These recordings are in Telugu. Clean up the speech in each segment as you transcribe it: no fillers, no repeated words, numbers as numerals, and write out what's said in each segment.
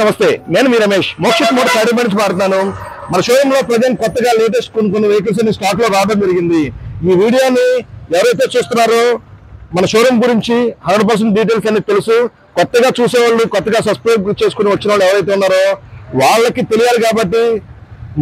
నమస్తే నేను మీ రమేష్ మోక్షిత్ మోటార్స్ హైదరాబాద్ నుంచి మాట్లాడుతున్నాను. మన షోరూమ్ లో ప్రజెంట్ కొత్తగా లేటెస్ట్ కొన్ని వెహికల్స్ ని స్టాక్ లో రావడం జరిగింది. ఈ వీడియోని ఎవరైతే చూస్తున్నారో మన షోరూమ్ గురించి 100% డీటెయిల్స్ అన్ని తెలుసు. కొత్తగా చూసేవాళ్ళు, కొత్తగా సబ్స్క్రైబ్ చేసుకుని వచ్చిన వాళ్ళు ఎవరైతే ఉన్నారో వాళ్ళకి తెలియాలి కాబట్టి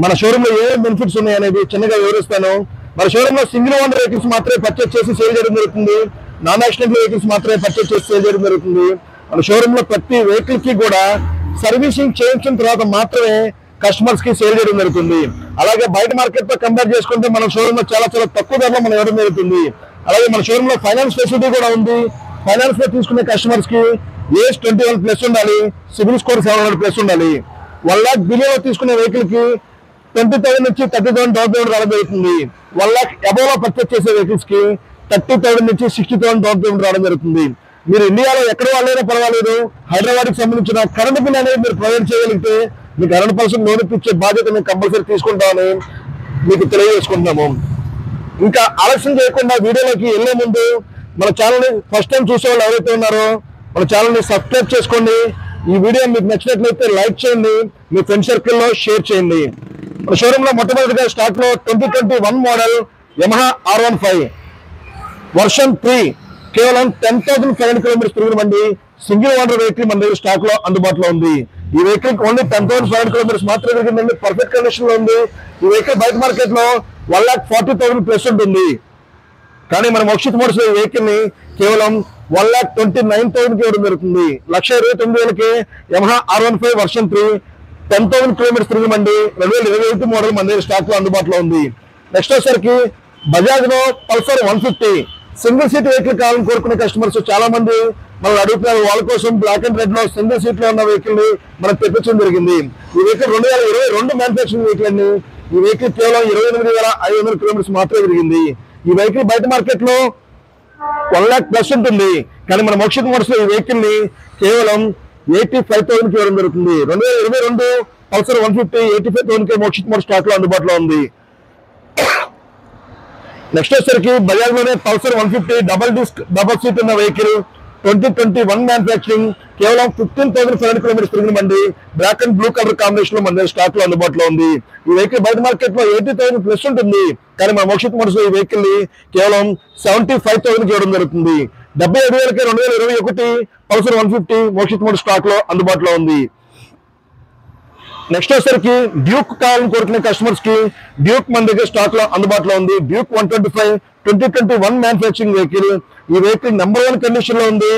మన షోరూమ్ లో ఏ బెనిఫిట్స్ ఉన్నాయి అనేది చిన్నగా వివరిస్తాను. మన షోరూమ్ లో సింగిల్ ఓనర్ వెహికల్స్ మాత్రమే పర్చేస్ చేసి సేల్ చేయడం జరుగుతుంది. నాన్ యాక్సిడెంట్ వెహికల్స్ మాత్రమే పర్చేస్ చేసి సేల్ చేయడం జరుగుతుంది. మన షోరూమ్ లో ప్రతి వెహికల్ కి కూడా సర్వీసింగ్ చేయించిన తర్వాత మాత్రమే కస్టమర్స్ కి సేల్ చేయడం జరుగుతుంది. అలాగే బయట మార్కెట్ తో కంపేర్ చేసుకుంటే మన షోరూమ్ లో చాలా తక్కువ ధరలో మనం ఇవ్వడం జరుగుతుంది. అలాగే మన షోరూమ్ లో ఫైనాన్స్ ఫెసిలిటీ కూడా ఉంది. ఫైనాన్స్ లో తీసుకునే కస్టమర్స్ కి ఏజ్ 21+ ఉండాలి, సిబిల్ స్కోర్ 700+ ఉండాలి. 1 lakh బిలో తీసుకునే వెహికల్ కి 20,000 నుంచి 30,000 డౌన్ పేమెంట్ రావడం జరుగుతుంది. 1 lakh అబోవ్ లో పర్చేస్ చేసే వెహికల్స్ కి 30,000 నుంచి 60,000 డౌన్ పేమెంట్ రావడం జరుగుతుంది. మీరు ఇండియాలో ఎక్కడ వాళ్ళైనా పర్వాలేదు, హైదరాబాద్ కి సంబంధించిన కరెంట్ బిల్ అనేది మీరు ప్రొవైడ్ చేయగలిగితే మీకు 100% లోన్ ఇప్పించే బాధ్యత మేము కంపల్సరీ తీసుకుంటామని మీకు తెలియజేసుకుంటున్నాము. ఇంకా ఆలస్యం చేయకుండా వీడియోలోకి వెళ్లే ముందు మన ఛానల్ ని ఫస్ట్ టైం చూసే వాళ్ళు ఎవరైతే ఉన్నారో మన ఛానల్ ని సబ్స్క్రైబ్ చేసుకోండి. ఈ వీడియో మీకు నచ్చినట్లయితే లైక్ చేయండి, మీ ఫ్రెండ్ సర్కిల్ లో షేర్ చేయండి. మన షోరూమ్ లో మొట్టమొదటిగా స్టాక్ లో 2021 మోడల్ యమహా R15 వర్షన్ 3 కేవలం 10,500 కిలోమీటర్స్ తిరిగిన బండి సింగిల్ ఓనర్ వెహికల్ మన దగ్గర స్టాక్ లో అందుబాటులో ఉంది. ఈ వెహికల్ ఓన్లీ 10,500 కిలోమీటర్స్ మాత్రమే తిరిగిందండి. పర్ఫెక్ట్ కండిషన్ లో ఉంది. ఈ వెహికల్ బయట మార్కెట్ లో 1,40,000+ ఉంటుంది. కానీ మన మోక్షిత్ మోటార్స్ ఈ వెహికల్ ని కేవలం 1,29,000 కి ఇవ్వడం జరుగుతుంది. 1,29,000కి యమహా R15 వర్షన్ 3 10,000 కిలోమీటర్స్ తిరిగిన బండి 2021 మోడల్ మన దగ్గర స్టాక్ లో అందుబాటులో ఉంది. నెక్స్ట్ వచ్చేసరికి బజాజ్ లో పల్సర్ 150 సింగిల్ సీట్ వెహికల్ కావాలని కోరుకునే కస్టమర్స్ చాలా మంది మనం అడుగుతున్నారు. వాళ్ళ కోసం బ్లాక్ అండ్ రెడ్ లో సింగిల్ సీట్ లో ఉన్న వెహికల్ ని మనం తెప్పించడం జరిగింది. ఈ వెహికల్ 2022 మ్యానుఫ్యాక్చరింగ్ వెహికల్ అండి. ఈ వెహికల్ కేవలం 28,500 కిలోమీటర్స్ మాత్రమే తిరిగింది. ఈ వెహికల్ బయట మార్కెట్ లో 1 lakh+ ఉంటుంది. కానీ మన మోక్షిత్ మోటార్స్ ఈ వెహికల్ ని కేవలం 85,000 కి ఇవ్వడం జరుగుతుంది. 2022 పల్సర్ 150 85,000 కి మోక్షిత్ మోటార్స్ స్టాక్ లో అందుబాటులో ఉంది. నెక్స్ట్ వచ్చేసరికి బజాజ్ లోనే పల్సర్ 150 డబల్ సీట్ ఉన్న వెహికల్ 2021 మ్యానుఫ్యాక్చరింగ్ కేవలం 15,500 కిలోమీటర్స్ తిరిగిన బండి black and blue colour combination లో మన స్టాక్ లో అందుబాటులో ఉంది. ఈ వెహికల్ బయట మార్కెట్ లో 80,000+ ఉంటుంది. కానీ మన మోక్షిత్ మోటార్స్ ఈ వెహికల్ ని కేవలం 75,000 కి ఇవ్వడం జరుగుతుంది. 77,000కి 2021 పల్సర్ 150 మోక్షిత్ మోటార్స్ స్టాక్ లో అందుబాటులో ఉంది. నెక్స్ట్ వచ్చేసరికి డ్యూక్ కావాలని కోరుకునే కస్టమర్స్ కి డ్యూక్ మన దగ్గర స్టాక్ లో అందుబాటులో ఉంది. Duke 125 2021 manufacturing vehicle. ఈ వెహికల్ నెంబర్ 1 కండిషన్ లో ఉంది.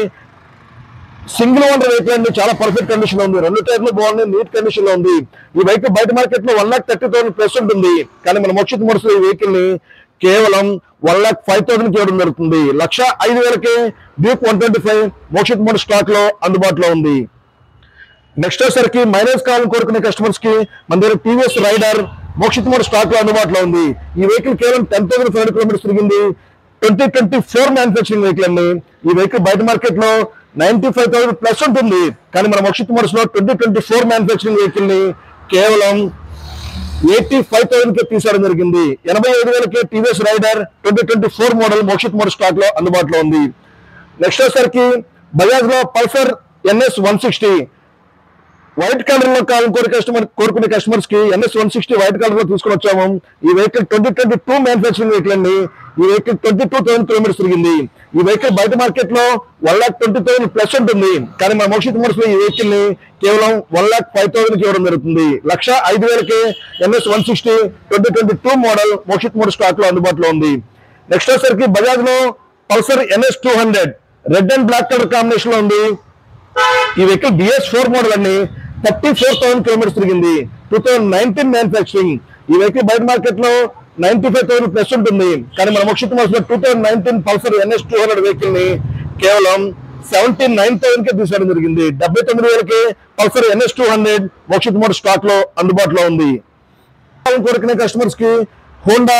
సింగిల్ ఓనర్ వెహికల్ అండి, చాలా పర్ఫెక్ట్ కండిషన్ లో ఉంది. 2 టైర్లు బాగున్నాయి, నీట్ కండిషన్ లో ఉంది. ఈ వెహికల్ బయట మార్కెట్ లో 1,30,000+ ఉంటుంది. కానీ మన మోక్షిత్ మోటార్స్ ఈ వెహికల్ ని కేవలం 1,05,000 కి ఇవ్వడం జరుగుతుంది. 1,05,000కి డ్యూక్ 125 మోక్షిత్ మోటార్స్ స్టాక్ లో అందుబాటులో ఉంది. నెక్స్ట్ వచ్చేసరికి మైలేజ్ కావాలని కోరుకునే కస్టమర్స్ కి మన దగ్గర TVS Raider Mokshith Motors stock లో అందుబాటులో ఉంది. ఈ వెహికల్ కేవలం 10,500 కిలోమీటర్స్ తిరిగింది. 2024 మ్యానుఫ్యాక్చరింగ్ వెహికల్ అండి. ఈ వెహికల్ బయట మార్కెట్ లో 95,000+ ఉంటుంది. కానీ మన మోక్షిత్ మోటార్స్ లో 2024 మ్యానుఫ్యాక్చరింగ్ వెహికల్ ని కేవలం 85,000 కి తీసుకోవడం జరిగింది. 85,000కి TVS Raider 2024 model Mokshith Motors stock లో అందుబాటులో ఉంది. నెక్స్ట్ వచ్చేసరికి బజాజ్ లో పల్సర్ NS 160 వైట్ కలర్ లో కోరుకునే కస్టమర్స్ కి NS 160 వైట్ కలర్ లో తీసుకుని వచ్చాము. ఈ వెహికల్ 2022 మ్యానుఫ్యాక్చరింగ్ వెహికల్ అండి. ఈ వెహికల్ 22,000 కిలోమీటర్స్ తిరిగింది. ఈ వెహికల్ బయట మార్కెట్ లో 1,20,000+ ఉంటుంది. కానీ మన మోక్షిత్ మోటార్స్ లో ఈ వెహికల్ ని కేవలం 1,05,000 కి ఇవ్వడం జరుగుతుంది. 105,000కి NS 160 2022 model Mokshith Motors stock లో అందుబాటులో ఉంది. నెక్స్ట్ వచ్చేసరికి బజాజ్ లో Pulsar NS 200 red and black colour combination లో ఉంది. ఈ వెహికల్ BS4 మోడల్ అండి. 34,000 కిలోమీటర్స్ తిరిగింది. 2019 మ్యానుఫ్యాక్చరింగ్. ఈ వెహికల్ బయట మార్కెట్ లో 95,000+ ఉంటుంది. కానీ మన మోక్షిత్ మోటార్స్ లో 2019 పల్సర్ NS 200 వెహికల్ ని కేవలం 79,000 కి తీసుకోవడం జరిగింది. 79,000కి Pulsar NS 200 Mokshith Motors stock లో అందుబాటులో ఉంది. కోరుకునే కస్టమర్స్ కి హోండా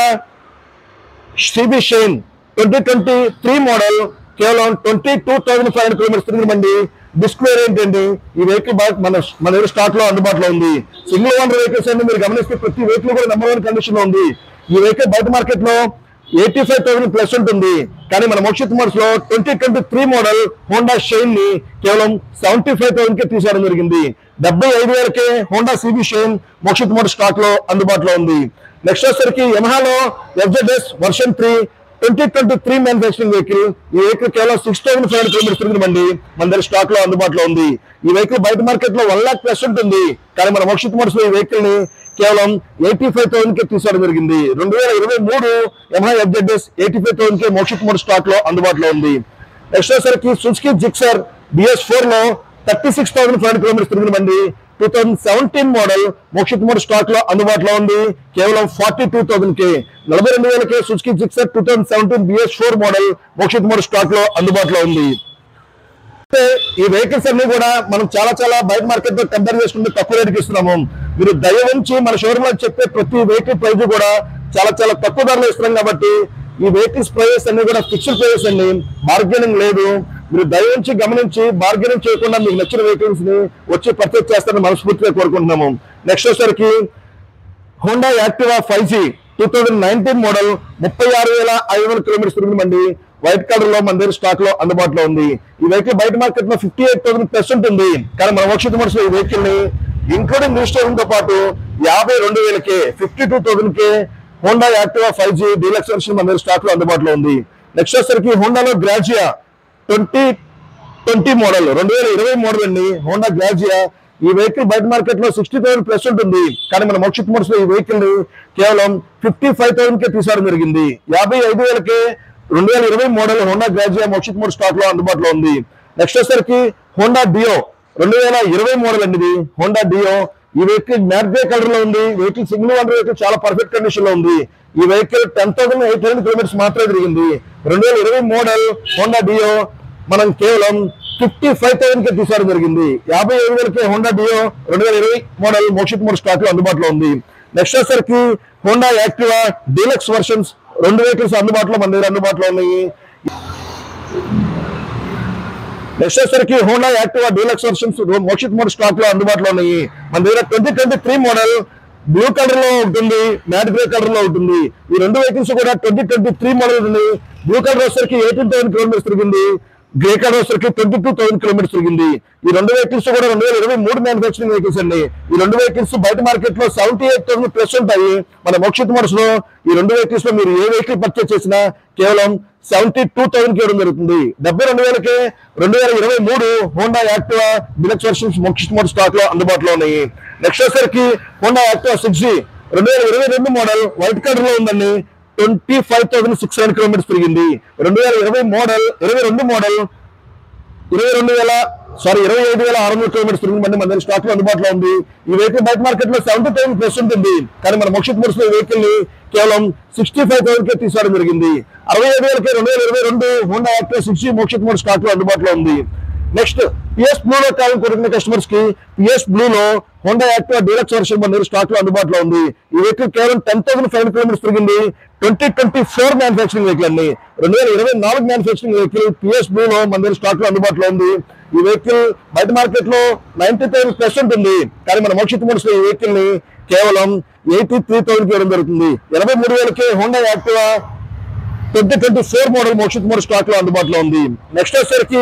CB షైన్ 2023 మోడల్ కేవలం 22,500 కిలోమీటర్స్ తిరిగిన బండి డిస్ప్లే ఏంటండి. ఈ వెహికల్ మన దగ్గర స్టాక్ లో అందుబాటులో ఉంది. సింగిల్ ఓనర్ వెహికల్స్ అండి. మీరు గమనిస్తే ప్రతి వెహికల్ కూడా నెంబర్ 1 కండిషన్ లో ఉంది. ఈ వెహికల్ బయట మార్కెట్ లో 85,000+ ఉంటుంది. కానీ మన మోక్షిత్ మోటార్స్ లో 2023 మోడల్ హోండా షైన్ ని కేవలం 75,000 కే తీసుకోవడం జరిగింది. 75,000కే Honda CB Shine Mokshith Motors stock లో అందుబాటులో ఉంది. నెక్స్ట్ వచ్చేసరికి యమహాలో FZS వర్షన్ 3 2023 మ్యానుఫ్యాక్చరింగ్ వెహికల్. ఈ వెహికల్ కేవలం 6,500 కిలోమీటర్స్ తిరిగిందండి. మన దగ్గర స్టాక్ లో అందుబాటులో ఉంది. ఈ వెహికల్ బయట మార్కెట్ లో 1 lakh ప్లస్ ఉంటుంది. కానీ మన మోక్షిత్ మోటార్స్ లో ఈ వెహికల్ ని కేవలం 85,000 కే తీసుకోవడం జరిగింది. 2023 యమహా FZS 85,000 కే మోక్షిత్ మోటార్స్ స్టాక్ లో అందుబాటులో ఉంది. నెక్స్ట్ వచ్చేసరికి సుజుకి జిక్సర్ BS4 లో 36,500 కిలోమీటర్స్ తిరిగిందండి. 2017 మోడల్ మోక్షిత్ మోటార్స్ స్టాక్ లో అందుబాటులో ఉంది. కేవలం 42,000 కే 42,000కే Suzuki Gixxer 2017 BS4 model Mokshith Motors stock లో అందుబాటులో ఉంది. ఈ వెహికల్స్ అన్ని కూడా మనం చాలా బయట మార్కెట్ తో కంపేర్ చేసుకుంటే తక్కువ రేటుకి ఇస్తున్నాము. మీరు దయ ఉంచి మన షోరూమ్ లో చెప్పే ప్రతి వెహికల్ ప్రైస్ కూడా చాలా తక్కువ ధరలో ఇస్తున్నాం కాబట్టి ఈ వెహికల్స్ ప్రైజెస్ అన్ని కూడా ఫిక్స్డ్ ప్రైజెస్ అండి, బార్గెనింగ్ లేదు. మీరు దయ ఉంచి గమనించి బార్గెనింగ్ చేయకుండా మీకు నచ్చిన వెహికల్స్ ని వచ్చి పర్చేజ్ చేస్తారని మనస్ఫూర్తిగా కోరుకుంటున్నాము. నెక్స్ట్ వచ్చేసరికి Honda Activa 5G 2019 model 36,500 kilometres తిరిగిందండి. వైట్ కలర్ లో మన దగ్గర స్టాక్ లో అందుబాటులో ఉంది. ఈ వెహికల్ బయట మార్కెట్ లో 58,000 ప్లస్ ఉంటుంది. కానీ మన మోక్షిత్ మోటార్స్ ఈ వెహికల్ ని ఇంక్లూడింగ్ రిజిస్ట్రేషన్ తో పాటు 52,000కే 52,000కే Honda Activa 5G deluxe version మన దగ్గర స్టాక్ లో అందుబాటులో ఉంది. నెక్స్ట్ వచ్చేసరికి హోండాలో గ్రాజియా 2020 మోడల్ 2020 మోడల్ అండి. హోండా గ్రాజియా ఈ వెహికల్ బయట మార్కెట్ లో 60,000 ప్లస్ ఉంటుంది. కానీ మన మోక్షిత్ మోటార్స్ లో ఈ వెహికల్ ని కేవలం 55,000కే తీసుకోవడం జరిగింది. 55,000కే 2020 model Honda Grazia Mokshith Motors stock లో అందుబాటులో ఉంది. నెక్స్ట్ వచ్చేసరికి హోండా డియో 2020 మోడల్ అండి. ఇది హోండా డియో. ఈ వెహికల్ మ్యాట్ గ్రే కలర్ లో ఉంది. వెహికల్ సింగిల్ ఓనర్ వెహికల్ చాలా పర్ఫెక్ట్ కండిషన్ లో ఉంది. ఈ వెహికల్ 10,800 కిలోమీటర్స్ మాత్రమే తిరిగింది. 2020 మోడల్ హోండా డియో మనం కేవలం 55,000కే తీసుకోవడం జరిగింది. 55,000కే Honda Dio 2020 model Mokshith Motors stock లో అందుబాటులో ఉంది. నెక్స్ట్ వచ్చేసరికి Honda Activa deluxe versions 2 vehicles అందుబాటులో మన దగ్గర అందుబాటులో ఉన్నాయి. నెక్స్ట్ వచ్చేసరికి Honda Activa deluxe versions Mokshith Motors stock లో అందుబాటులో ఉన్నాయి. మన దగ్గర 2023 మోడల్ బ్లూ కలర్ లో ఉంటుంది, మ్యాట్ గ్రే కలర్ లో ఉంటుంది. ఈ 2 వెహికల్స్ కూడా 2023 మోడల్ ఉంది. బ్లూ కలర్ వచ్చేసరికి 18,000 కిలోమీటర్స్ తిరిగింది. గ్రే కలర్ వచ్చేసరికి 22,000 కిలోమీటర్స్ తిరిగింది. ఈ 2 వెహికల్స్ కూడా 2023 మ్యానుఫ్యాక్చరింగ్ వెహికల్స్ అండి. ఈ 2 వెహికల్స్ బయట మార్కెట్ లో 78,000 ప్లస్ ఉంటాయి. మన మోక్షిత్ మోటార్స్ లో ఈ 2 వెహికల్స్ లో మీరు ఏ వెహికల్ పర్చేస్ చేసినా కేవలం 72,000కి ఇవ్వడం జరుగుతుంది. 72,000కే 2023 Honda Activa deluxe versions Mokshith Motors stock లో అందుబాటులో ఉన్నాయి. నెక్స్ట్ వచ్చేసరికి Honda Activa 6G 2022 model white colour లో ఉందండి. 25,600 కిలోమీటర్స్ తిరిగింది. 2022 మోడల్ 25,600 కిలోమీటర్స్ తిరిగిందండి. మన దగ్గర స్టాక్ లో అందుబాటులో ఉంది. ఈ వెహికల్ బయట మార్కెట్ లో 70,000 ప్లస్ ఉంటుంది. కానీ మన మోక్షిత్ మోటార్స్ లో ఈ వెహికల్ ని కేవలం 65,000కే తీసుకోవడం జరిగింది. 65,000కే 2022 Honda Activa 6G Mokshith Motors stock లో అందుబాటులో ఉంది. నెక్స్ట్ PS బ్లూ లో కావాలని కోరుకునే కస్టమర్స్ కి PS బ్లూ లో హోండా యాక్టివా డీలక్స్ వర్షన్ మన దగ్గర స్టాక్ లో అందుబాటులో ఉంది. ఈ వెహికల్ కేవలం 10,500 కిలోమీటర్స్ తిరిగింది. 2024 మ్యానుఫ్యాక్చరింగ్ వెహికల్ అండి. 2024 మ్యానుఫ్యాక్చరింగ్ వెహికల్ PS బ్లూ లో మన దగ్గర స్టాక్ లో అందుబాటులో ఉంది. ఈ వెహికల్ బయట మార్కెట్ లో 90,000 ప్లస్ ఉంటుంది. కానీ మన మోక్షిత్ మోటార్స్ లో ఈ వెహికల్ ని కేవలం 83,000కి ఇవ్వడం జరుగుతుంది. 83,000కే Honda Activa 2024 model Mokshith Motors stock లో అందుబాటులో ఉంది. నెక్స్ట్ వచ్చేసరికి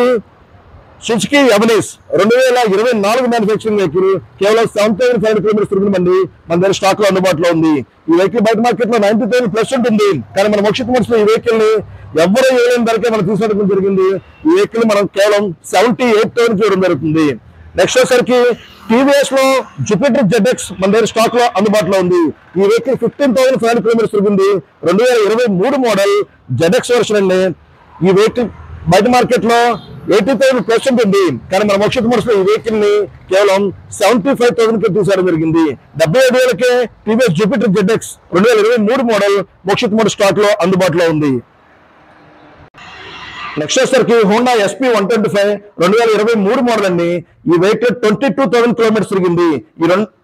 సుజుకి ఎవనిస్ 2024 మ్యానుఫ్యాక్చరింగ్ వెహికల్ కేవలం 7,500 కిలోమీటర్స్ తిరిగిందండి. మన దగ్గర స్టాక్ లో అందుబాటులో ఉంది. ఈ వెహికల్ బయట మార్కెట్ లో 90,000 ప్లస్ ఉంటుంది. కానీ మన మోక్షిత్ మోటార్స్ లో ఈ వెహికల్ ని ఎవరో ఏలేని ధరకే మనం తీసుకోవడం జరిగింది. ఈ వెహికల్ మనం కేవలం 78,000కి ఇవ్వడం జరుగుతుంది. నెక్స్ట్ వచ్చేసరికి TVS లో జూపిటర్ ZX మన దగ్గర స్టాక్ లో అందుబాటులో ఉంది. ఈ వెహికల్ 15,500 కిలోమీటర్స్ తిరిగింది. 2023 మోడల్ ZX వర్షన్ అండి. ఈ వెహికల్ బయట మార్కెట్ లో 80,000 ప్లస్ ఉంటుంది. కానీ మన మోక్షిత్ మోటార్స్ లో ఈ వెహికల్ ని కేవలం 75,000కి తీసుకోవడం జరిగింది. 75,000కే TVS Jupiter ZX 2023 model Mokshith Motors stock లో అందుబాటులో ఉంది. నెక్స్ట్ వచ్చేసరికి హోండా SP 125 2023 మోడల్ అండి. ఈ వెహికల్ 22,000 కిలోమీటర్స్ తిరిగింది.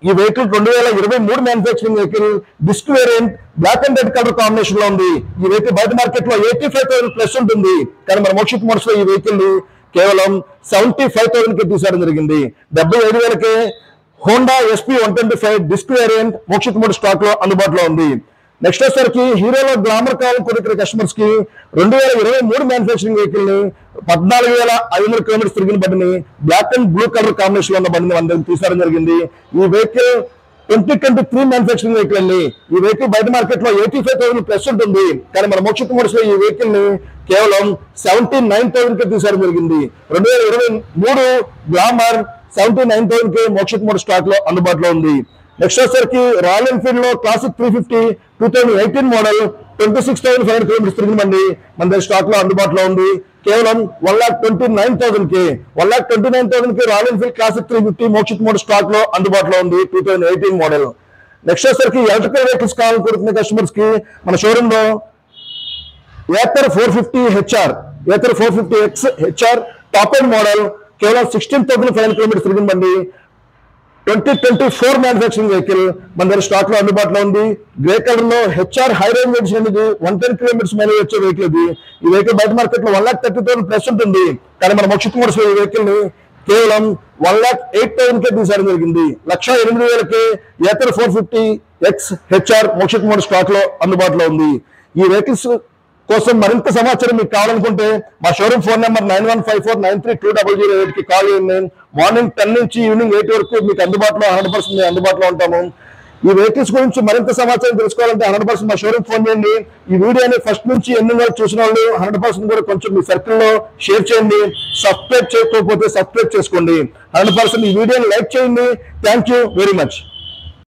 ఈ vehicle 2023 manufacturing vehicle disc variant black and red colour combination లో ఉంది. ఈ వెహికల్ బయట మార్కెట్ లో 85,000 ప్లస్ ఉంటుంది. కానీ మన మోక్షిత్ మోటార్స్ లో ఈ వెహికల్ ని కేవలం 75,000కి తీసుకోవడం జరిగింది. 75,000కే Honda SP 125 disc variant Mokshith Motors stock లో అందుబాటులో ఉంది. నెక్స్ట్ వచ్చేసరికి హీరోలో గ్లామర్ కావాలని కోరుకునే కస్టమర్స్ కి 2023 మ్యానుఫ్యాక్చరింగ్ వెహికల్ ని 14,500 కిలోమీటర్స్ తిరిగిన బండిని black and blue colour combination లో ఉన్న బండిని మన దగ్గర తీసుకోవడం జరిగింది. ఈ వెహికల్ 2023 మ్యానుఫ్యాక్చరింగ్ వెహికల్ అండి. ఈ వెహికల్ బయట మార్కెట్ లో 85,000 ప్లస్ ఉంటుంది. కానీ మన మోక్షిత్ మోటార్స్ లో ఈ వెహికల్ ని కేవలం 79,000 కి తీసుకోవడం జరిగింది. 2023 గ్లామర్ 79,000 కి మోక్షిత్ మోటార్స్ స్టాక్ లో అందుబాటులో ఉంది. నెక్స్ట్ వచ్చేసరికి రాయల్ ఎన్ఫీల్డ్ లో క్లాసిక్ 350 2018 మోడల్ 26,500 కిలోమీటర్స్ తిరిగిన బండి మన దగ్గర స్టాక్ లో అందుబాటులో ఉంది. కేవలం 1,29,000 కి 1,29,000 కి royal Enfield classic 350 Mokshith Motors stock లో అందుబాటులో ఉంది 2018 మోడల్. నెక్స్ట్ వచ్చేసరికి ఎలక్ట్రికల్ వెహికల్స్ కావాలని కోరుకునే కస్టమర్స్ కి మన షోరూమ్ లో Ather 450 HR Ather 450 X HR top end model కేవలం 16,500 కిలోమీటర్స్ తిరిగిన బండి 2024 మ్యానుఫ్యాక్చరింగ్ వెహికల్ మన దగ్గర స్టాక్ లో అందుబాటులో ఉంది. గ్రే కలర్ లో HR హై రేంజ్ ఎడిషన్ అనేది 110 కిలోమీటర్స్ మైలేజ్ వచ్చే వెహికల్ ఇది. ఈ వెహికల్ బయట మార్కెట్ లో 1,30,000 ప్లస్ ఉంటుంది. కానీ మన మోక్షిత్ మోటార్స్ ఈ వెహికల్ ని కేవలం 1,08,000 కే తీసుకోవడం జరిగింది. 1,08,000 Ather 450 X HR Mokshith Motors stock లో అందుబాటులో ఉంది. ఈ వెహికల్స్ కోసం మరింత సమాచారం మీకు కావాలనుకుంటే మా షోరూమ్ ఫోన్ నెంబర్ 9154932008 కి కాల్ చేయండి. మార్నింగ్ 10 నుంచి ఈవినింగ్ 8 వరకు మీకు అందుబాటులో 100% అందుబాటులో ఉంటాము. ఈ వెహికల్స్ గురించి మరింత సమాచారం తెలుసుకోవాలంటే 100% మా షోరూమ్ ఫోన్ చేయండి. ఈ వీడియోని ఫస్ట్ నుంచి ఎన్ని వరకు చూసిన వాళ్ళు 100% కూడా కొంచెం మీ సర్కిల్లో షేర్ చేయండి. సబ్స్క్రైబ్ చేయకపోతే సబ్స్క్రైబ్ చేసుకోండి. 100% ఈ వీడియోని లైక్ చేయండి. Thank you very much.